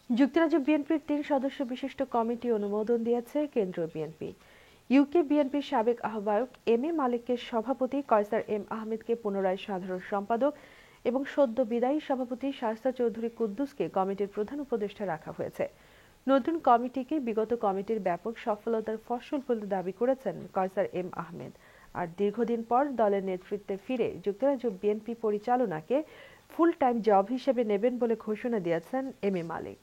যুক্তরাজ্য বিএনপির ৩ সদস্য বিশিষ্ট কমিটি অনুমোদন দিয়েছে কেন্দ্রীয় বিএনপি। ইউকে বিএনপির সাবেক আহ্বায়ক এম এ মালেককে সভাপতি, কয়সার এম আহমেদকে পুনরায় সাধারণ সম্পাদক এবং সদ্য বিদায়ী সভাপতি শায়েস্তা চৌধুরী কুদ্দুসকে কমিটির প্রধান উপদেষ্টা রাখা হয়েছে। নতুন কমিটিকে বিগত কমিটির ব্যাপক সফলতার ফসল বলে দাবি করেছেন কয়সার এম আহমেদ। আর দীর্ঘদিন পর দলের নেতৃত্বে ফিরে যুক্তরাজ্য বিএনপি পরিচালনাকে ফুল টাইম জব হিসেবে নেবেন বলে ঘোষণা দিয়েছেন এম এ মালেক।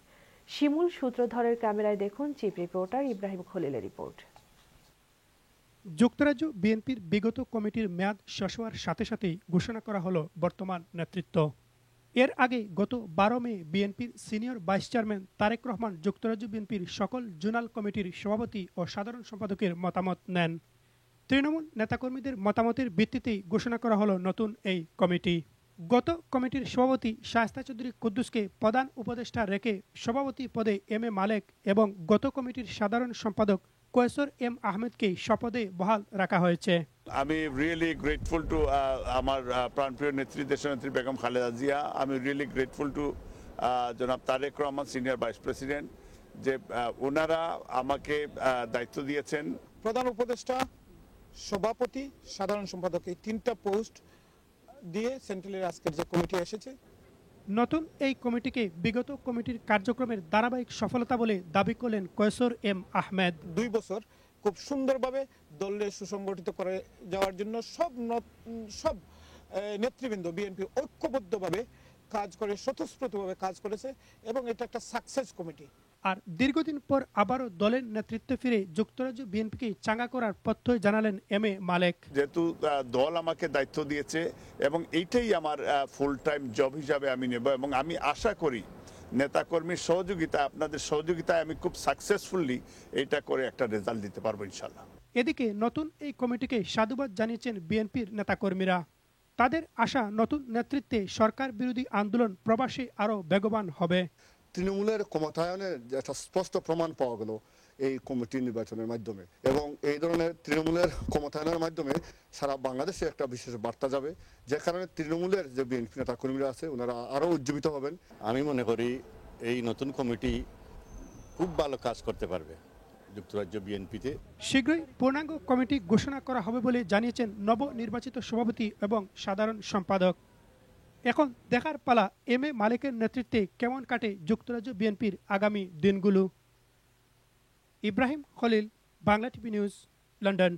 শিমুল সূত্রধরের ক্যামেরায় দেখুন চিফ রিপোর্টার ইব্রাহিম খলিলের রিপোর্ট। যুক্তরাজ্য বিএনপির বিগত কমিটির মেয়াদ শেষ হওয়ার সাথে সাথেই ঘোষণা করা হলো বর্তমান নেতৃত্ব। এর আগে গত 12 মে বিএনপির senior vice chairman Tarique Rahman যুক্তরাজ্য বিএনপির সকল জোনাল কমিটির সভাপতি ও সাধারণ সম্পাদকের মতামত নেন। তৃণমূল নেতাকর্মীদের মতামতের ভিত্তিতেই ঘোষণা করা হলো নতুন এই কমিটি। গত কমিটির সভাপতি শায়েস্তা চৌধুরী কুদ্দুসকে প্রধান উপদেষ্টা রেখে সভাপতি পদে এম এ মালেক এবং গত কমিটির সাধারণ সম্পাদক কয়সার এম আহমেদকে শপথে বহাল রাখা হয়েছে। আমি রিয়েলি গ্রেটফুল টু আমার প্রাণপ্রিয় নেত্রী দেশনেত্রী বেগম খালেদা জিয়া। আমি রিয়েলি গ্রেটফুল টু জনাব Tarique Rahman senior vice president, যে ওনারা আমাকে দায়িত্ব দিয়েছেন। প্রধান উপদেষ্টা, সভাপতি, সাধারণ সম্পাদক, এই 3টা পোস্ট দিয়ে সেন্ট্রালের আজকের যে কমিটি এসেছে। নতুন এই কমিটিকে বিগত কমিটির কার্যক্রমের ধারাবাহিক সফলতা বলে দাবি করলেন কয়সার এম আহমেদ। 2 বছর খুব সুন্দরভাবে দলকে সুসংগঠিত করে যাওয়ার জন্য সব নেতৃবৃন্দ বিএনপি ঐক্যবদ্ধভাবে কাজ করে, স্বতঃস্ফূর্তভাবে কাজ করেছে এবং এটা একটা সাকসেস কমিটি। আর দীর্ঘদিন পর আবারও দলের নেতৃত্বে ফিরে যুক্তরাজ্য বিএনপিকে চাঙ্গা করার পথ্যই জানালেন এম এ মালেক। যেহেতু দল আমাকে দায়িত্ব দিয়েছে এবং এইটাই আমার ফুল টাইম জব হিসাবে আমি নেব, এবং আমি আশা করি নেতাকর্মীর সহযোগিতা, আপনাদের সহযোগিতায় আমি খুব সাকসেসফুলি এটা করে একটা রেজাল্ট দিতে পারবো ইনশাল্লাহ। এদিকে নতুন এই কমিটিকে সাধুবাদ জানিয়েছেন বিএনপির নেতাকর্মীরা। তাদের আশা নতুন নেতৃত্বে সরকার বিরোধী আন্দোলন প্রবাসে আরও বেগবান হবে। তৃণমূলের ক্ষমতায়নের একটা স্পষ্ট প্রমাণ পাওয়া গেল এই কমিটি নির্বাচনের মাধ্যমে, এবং এই ধরনের তৃণমূলের ক্ষমতায়নের মাধ্যমে সারা বাংলাদেশে একটা বিশেষ বার্তা যাবে, যে কারণে তৃণমূলের যে বিএনপি নেতা কর্মীরা আছে ওনারা আরও উজ্জীবিত হবেন। আমি মনে করি এই নতুন কমিটি খুব ভালো কাজ করতে পারবে যুক্তরাজ্য বিএনপিতে। শীঘ্রই পূর্ণাঙ্গ কমিটি ঘোষণা করা হবে বলে জানিয়েছেন নবনির্বাচিত সভাপতি এবং সাধারণ সম্পাদক। এখন দেখার পালা এম এ মালেকের নেতৃত্বে কেমন কাটে যুক্তরাজ্য বিএনপির আগামী দিনগুলো। Ibrahim Khalil, Bangla TV news, London.